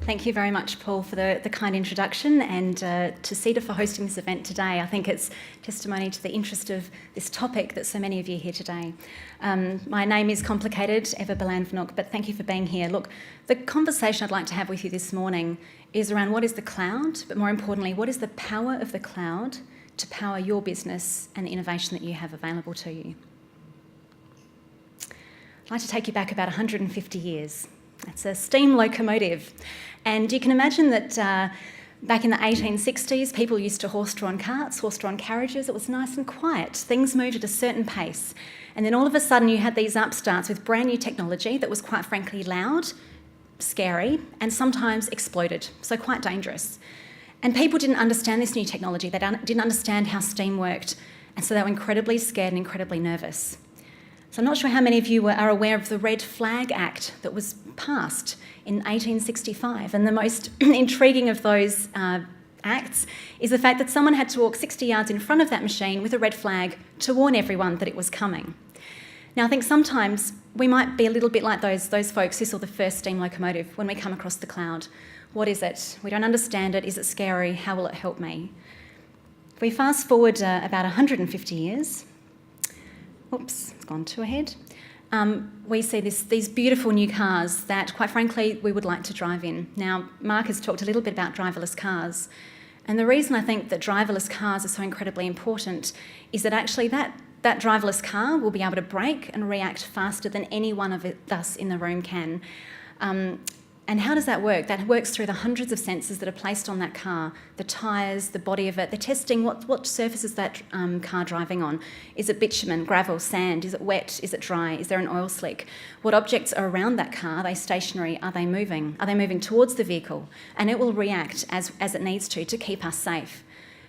Thank you very much, Paul, for the kind introduction, and to CEDA for hosting this event today. I think it's testimony to the interest of this topic that so many of you are here today. My name is complicated, Balan-Vnuk, but thank you for being here. Look, the conversation I'd like to have with you this morning is around what is the cloud, but more importantly, what is the power of the cloud to power your business and the innovation that you have available to you. I'd like to take you back about 150 years. It's a steam locomotive. And you can imagine that back in the 1860s, people used to horse-drawn carts, horse-drawn carriages. It was nice and quiet. Things moved at a certain pace. And then all of a sudden you had these upstarts with brand new technology that was quite frankly loud, scary, and sometimes exploded, so quite dangerous. And people didn't understand this new technology. They didn't understand how steam worked. And so they were incredibly scared and incredibly nervous. So I'm not sure how many of you are aware of the Red Flag Act that was passed in 1865. And the most intriguing of those acts is the fact that someone had to walk 60 yards in front of that machine with a red flag to warn everyone that it was coming. Now, I think sometimes we might be a little bit like those folks who saw the first steam locomotive when we come across the cloud. What is it? We don't understand it. Is it scary? How will it help me? If we fast forward about 150 years, oops, it's gone too ahead. We see these beautiful new cars that, quite frankly, we would like to drive in. Now, Mark has talked a little bit about driverless cars. And the reason I think that driverless cars are so incredibly important is that actually that driverless car will be able to brake and react faster than any one of us in the room can. And how does that work? That works through the hundreds of sensors that are placed on that car, the tyres, the body of it. They're testing what surface is that car driving on. Is it bitumen, gravel, sand? Is it wet? Is it dry? Is there an oil slick? What objects are around that car? Are they stationary? Are they moving? Are they moving towards the vehicle? And it will react as it needs to keep us safe.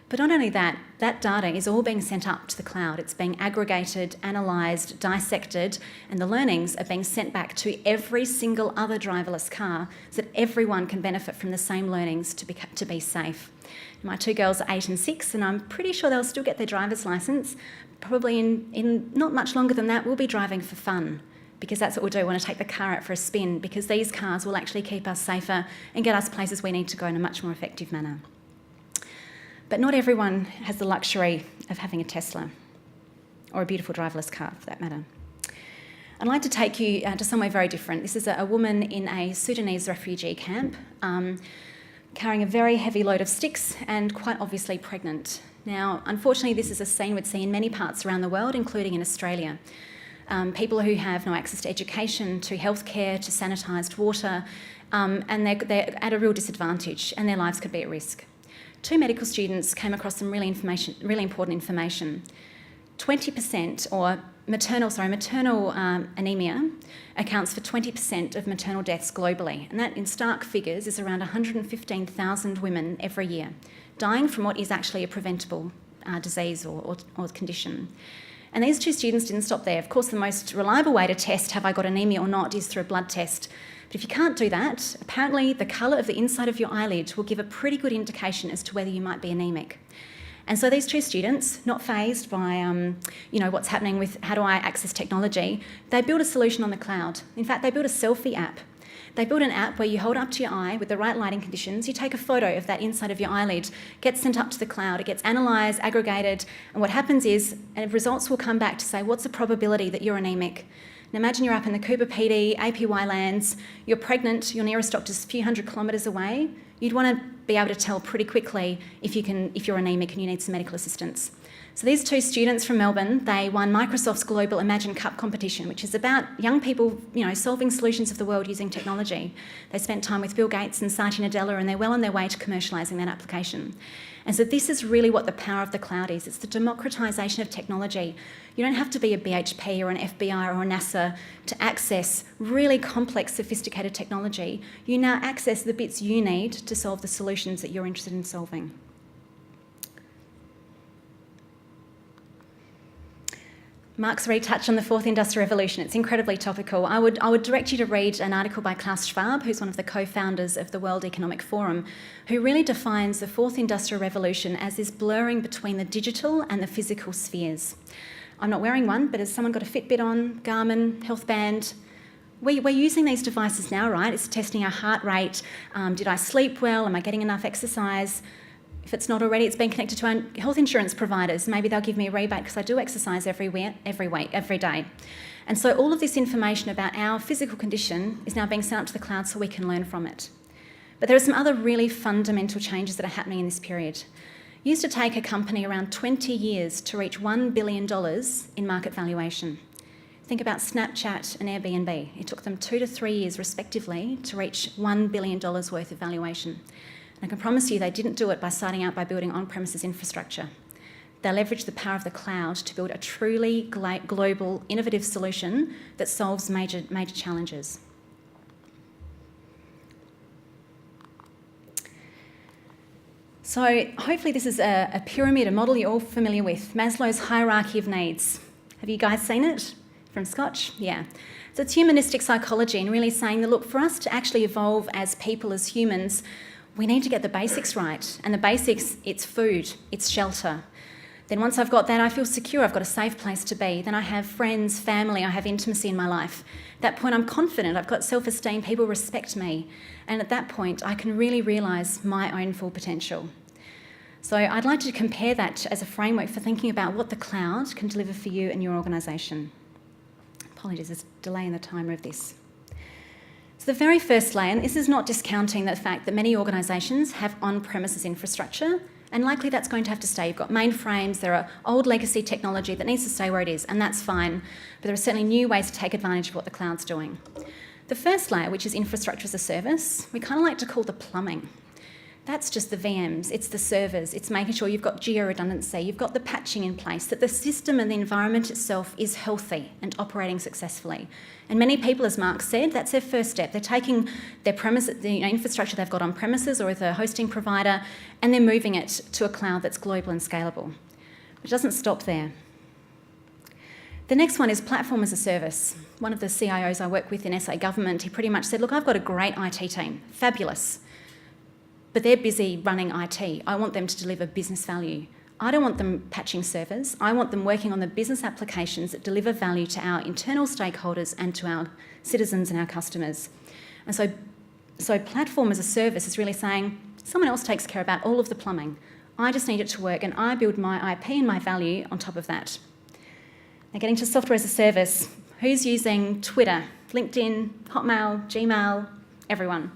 But not only that, that data is all being sent up to the cloud. It's being aggregated, analysed, dissected, and the learnings are being sent back to every single other driverless car so that everyone can benefit from the same learnings to be safe. My two girls are 8 and 6, and I'm pretty sure they'll still get their driver's licence. Probably in not much longer than that, we'll be driving for fun, because that's what we'll do. We want to take the car out for a spin, because these cars will actually keep us safer and get us places we need to go in a much more effective manner. But not everyone has the luxury of having a Tesla or a beautiful driverless car, for that matter. I'd like to take you to somewhere very different. This is a woman in a Sudanese refugee camp carrying a very heavy load of sticks and quite obviously pregnant. Now, unfortunately, this is a scene we'd see in many parts around the world, including in Australia. People who have no access to education, to healthcare, to sanitised water, and they're at a real disadvantage, and their lives could be at risk. Two medical students came across some really important information. 20% or maternal anaemia accounts for 20% of maternal deaths globally. And that, in stark figures, is around 115,000 women every year dying from what is actually a preventable disease or condition. And these two students didn't stop there. Of course, the most reliable way to test have I got anaemia or not is through a blood test. But if you can't do that, apparently the colour of the inside of your eyelid will give a pretty good indication as to whether you might be anaemic. And so these two students, not fazed by what's happening with how do I access technology, they built a solution on the cloud. In fact, they built a selfie app. They built an app where you hold up to your eye with the right lighting conditions, you take a photo of that inside of your eyelid, gets sent up to the cloud, it gets analysed, aggregated, and what happens is, and results will come back to say, what's the probability that you're anaemic? Now imagine you're up in the Cooper PD, APY lands, you're pregnant, your nearest doctor's a few hundred kilometres away. You'd want to be able to tell pretty quickly if you're anaemic and you need some medical assistance. So these two students from Melbourne, they won Microsoft's Global Imagine Cup competition, which is about young people, solving solutions of the world using technology. They spent time with Bill Gates and Satya Nadella, and they're well on their way to commercialising that application. And so this is really what the power of the cloud is. It's the democratisation of technology. You don't have to be a BHP or an FBI or a NASA to access really complex, sophisticated technology. You now access the bits you need to solve the solutions that you're interested in solving. Mark's already touched on the fourth industrial revolution. It's incredibly topical. I would direct you to read an article by Klaus Schwab, who's one of the co-founders of the World Economic Forum, who really defines the fourth industrial revolution as this blurring between the digital and the physical spheres. I'm not wearing one, but has someone got a Fitbit on, Garmin, health band? We're using these devices now, right? It's testing our heart rate. Did I sleep well? Am I getting enough exercise? If it's not already, it's been connected to our health insurance providers. Maybe they'll give me a rebate because I do exercise every day. And so all of this information about our physical condition is now being sent up to the cloud so we can learn from it. But there are some other really fundamental changes that are happening in this period. It used to take a company around 20 years to reach $1 billion in market valuation. Think about Snapchat and Airbnb. It took them 2 to 3 years, respectively, to reach $1 billion worth of valuation. And I can promise you they didn't do it by starting out by building on-premises infrastructure. They leveraged the power of the cloud to build a truly global, innovative solution that solves major challenges. So hopefully this is a pyramid, a model you're all familiar with, Maslow's Hierarchy of Needs. Have you guys seen it? From Scotch? Yeah. So it's humanistic psychology and really saying that, look, for us to actually evolve as people, as humans, we need to get the basics right. And the basics, it's food, it's shelter. Then once I've got that, I feel secure, I've got a safe place to be. Then I have friends, family, I have intimacy in my life. At that point, I'm confident, I've got self-esteem, people respect me. And at that point, I can really realise my own full potential. So I'd like to compare that as a framework for thinking about what the cloud can deliver for you and your organisation. Apologies, there's a delay in the timer of this. So the very first layer, and this is not discounting the fact that many organisations have on-premises infrastructure, and likely that's going to have to stay. You've got mainframes, there are old legacy technology that needs to stay where it is, and that's fine. But there are certainly new ways to take advantage of what the cloud's doing. The first layer, which is infrastructure as a service, we kind of like to call the plumbing. That's just the VMs, it's the servers, it's making sure you've got geo-redundancy, you've got the patching in place, that the system and the environment itself is healthy and operating successfully. And many people, as Mark said, that's their first step. They're taking their the infrastructure they've got on premises or with a hosting provider, and they're moving it to a cloud that's global and scalable. But it doesn't stop there. The next one is platform as a service. One of the CIOs I work with in SA government, he pretty much said, look, I've got a great IT team, fabulous, but they're busy running IT. I want them to deliver business value. I don't want them patching servers. I want them working on the business applications that deliver value to our internal stakeholders and to our citizens and our customers. And so platform as a service is really saying someone else takes care about all of the plumbing. I just need it to work and I build my IP and my value on top of that. Now getting to software as a service, who's using Twitter, LinkedIn, Hotmail, Gmail, everyone?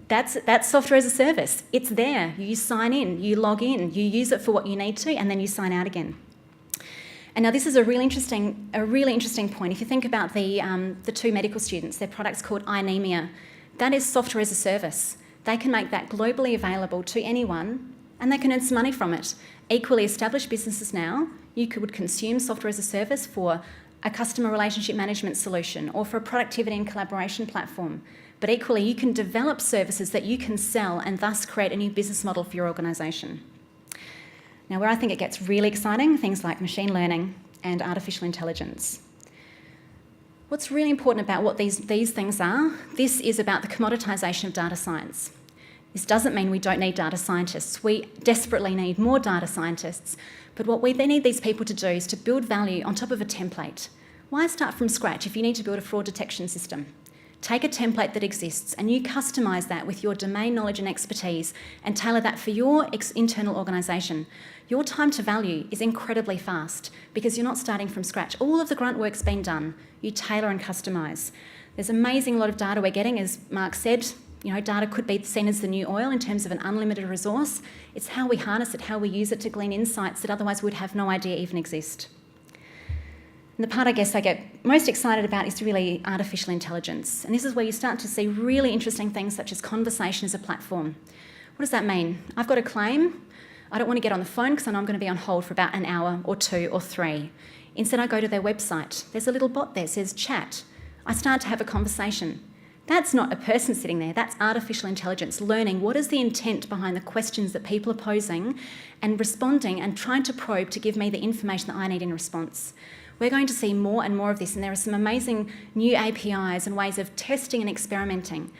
That's software as a service. It's there. You sign in, you log in, you use it for what you need to, and then you sign out again. And now this is a really interesting point. If you think about the two medical students, their product's called anaemia. That is software as a service. They can make that globally available to anyone, and they can earn some money from it. Equally established businesses now, you would consume software as a service for a customer relationship management solution or for a productivity and collaboration platform. But equally, you can develop services that you can sell and thus create a new business model for your organisation. Now, where I think it gets really exciting, things like machine learning and artificial intelligence. What's really important about what these things are, this is about the commoditisation of data science. This doesn't mean we don't need data scientists. We desperately need more data scientists. But what we then need these people to do is to build value on top of a template. Why start from scratch if you need to build a fraud detection system? Take a template that exists and you customise that with your domain knowledge and expertise and tailor that for your internal organisation. Your time to value is incredibly fast because you're not starting from scratch. All of the grunt work's been done. You tailor and customise. There's an amazing lot of data we're getting, as Mark said. Data could be seen as the new oil in terms of an unlimited resource. It's how we harness it, how we use it to glean insights that otherwise we'd have no idea even exist. And the part I guess I get most excited about is really artificial intelligence. And this is where you start to see really interesting things such as conversation as a platform. What does that mean? I've got a claim. I don't want to get on the phone because I know I'm going to be on hold for about an hour or 2 or 3. Instead, I go to their website. There's a little bot there, says chat. I start to have a conversation. That's not a person sitting there. That's artificial intelligence learning what is the intent behind the questions that people are posing and responding and trying to probe to give me the information that I need in response. We're going to see more and more of this, and there are some amazing new APIs and ways of testing and experimenting.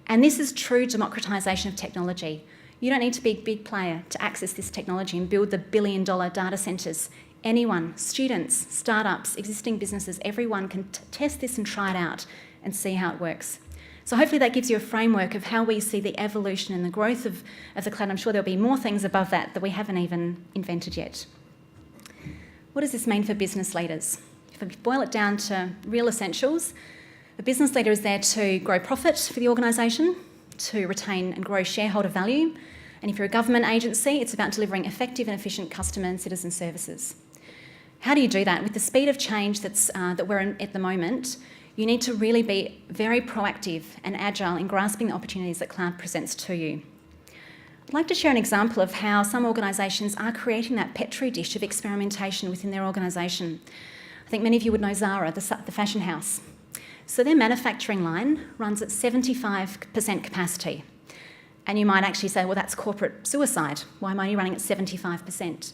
And this is true democratisation of technology. You don't need to be a big player to access this technology and build the billion-dollar data centres. anyone, students, startups, existing businesses, everyone can test this and try it out and see how it works. So hopefully that gives you a framework of how we see the evolution and the growth of the cloud. I'm sure there'll be more things above that we haven't even invented yet. What does this mean for business leaders? If I boil it down to real essentials, a business leader is there to grow profit for the organisation, to retain and grow shareholder value, and if you're a government agency, it's about delivering effective and efficient customer and citizen services. How do you do that? With the speed of change that we're in at the moment, you need to really be very proactive and agile in grasping the opportunities that cloud presents to you. I'd like to share an example of how some organisations are creating that petri dish of experimentation within their organisation. I think many of you would know Zara, the fashion house. So their manufacturing line runs at 75% capacity. And you might actually say, well, that's corporate suicide. Why am I only running at 75%?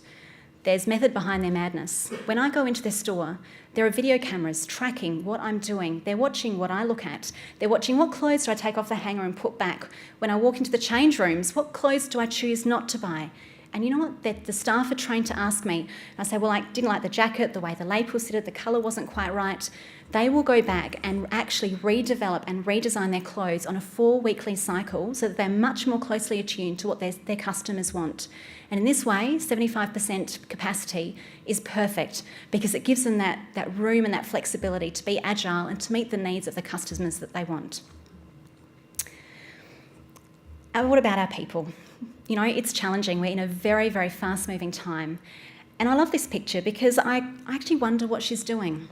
There's method behind their madness. When I go into their store, there are video cameras tracking what I'm doing. They're watching what I look at. They're watching what clothes do I take off the hanger and put back. When I walk into the change rooms, what clothes do I choose not to buy? And you know what? The staff are trained to ask me. I say, well, I didn't like the jacket, the way the lapel fitted, the colour wasn't quite right. They will go back and actually redevelop and redesign their clothes on a 4-weekly cycle so that they're much more closely attuned to what their customers want. And in this way, 75% capacity is perfect because it gives them that room and that flexibility to be agile and to meet the needs of the customers that they want. And what about our people? You know, it's challenging. We're in a very, very fast-moving time. And I love this picture because I actually wonder what she's doing.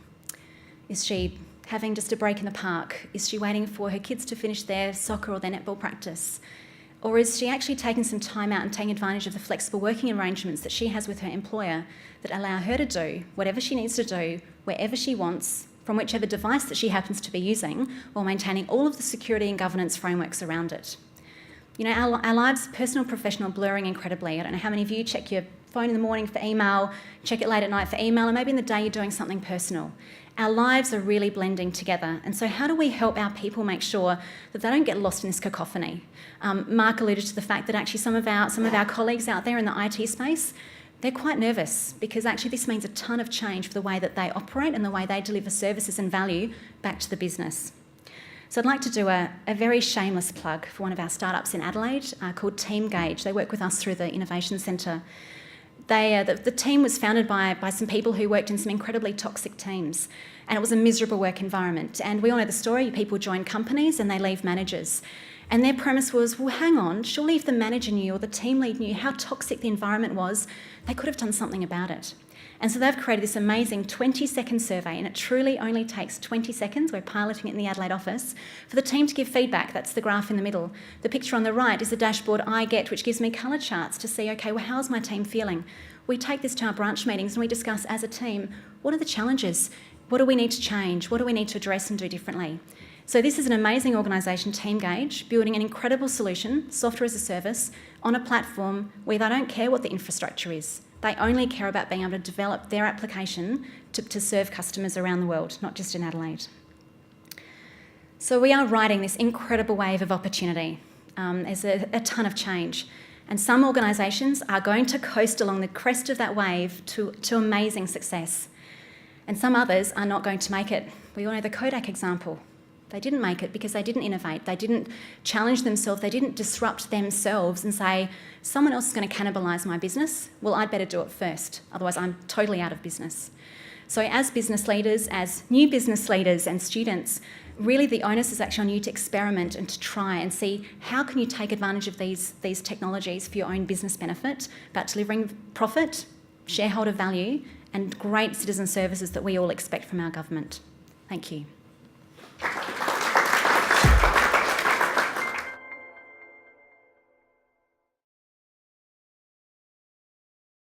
Is she having just a break in the park? Is she waiting for her kids to finish their soccer or their netball practice? Or is she actually taking some time out and taking advantage of the flexible working arrangements that she has with her employer that allow her to do whatever she needs to do, wherever she wants, from whichever device that she happens to be using, while maintaining all of the security and governance frameworks around it? You know, our lives, personal and professional, blurring incredibly. I don't know how many of you check your phone in the morning for email, check it late at night for email, and maybe in the day you're doing something personal. Our lives are really blending together. And so how do we help our people make sure that they don't get lost in this cacophony? Mark alluded to the fact that actually some of our colleagues out there in the IT space, they're quite nervous because actually this means a ton of change for the way that they operate and the way they deliver services and value back to the business. So I'd like to do a very shameless plug for one of our startups in Adelaide called Teamgage. They work with us through the Innovation Centre. The team was founded by some people who worked in some incredibly toxic teams, and it was a miserable work environment. And we all know the story. People join companies and they leave managers. And their premise was, well, hang on, surely if the manager knew or the team lead knew how toxic the environment was, they could have done something about it. And so they've created this amazing 20-second survey, and it truly only takes 20 seconds, we're piloting it in the Adelaide office, for the team to give feedback. That's the graph in the middle. The picture on the right is the dashboard I get, which gives me colour charts to see, okay, well, how's my team feeling? We take this to our branch meetings and we discuss as a team, what are the challenges? What do we need to change? What do we need to address and do differently? So this is an amazing organisation, Teamgage, building an incredible solution, software as a service, on a platform where they don't care what the infrastructure is. They only care about being able to develop their application to serve customers around the world, not just in Adelaide. So we are riding this incredible wave of opportunity. There's a ton of change. And some organisations are going to coast along the crest of that wave to amazing success. And some others are not going to make it. We all know the Kodak example. They didn't make it because they didn't innovate. They didn't challenge themselves. They didn't disrupt themselves and say, someone else is going to cannibalise my business. Well, I'd better do it first. Otherwise, I'm totally out of business. So as business leaders, as new business leaders and students, really the onus is actually on you to experiment and to try and see how can you take advantage of these technologies for your own business benefit, about delivering profit, shareholder value, and great citizen services that we all expect from our government. Thank you.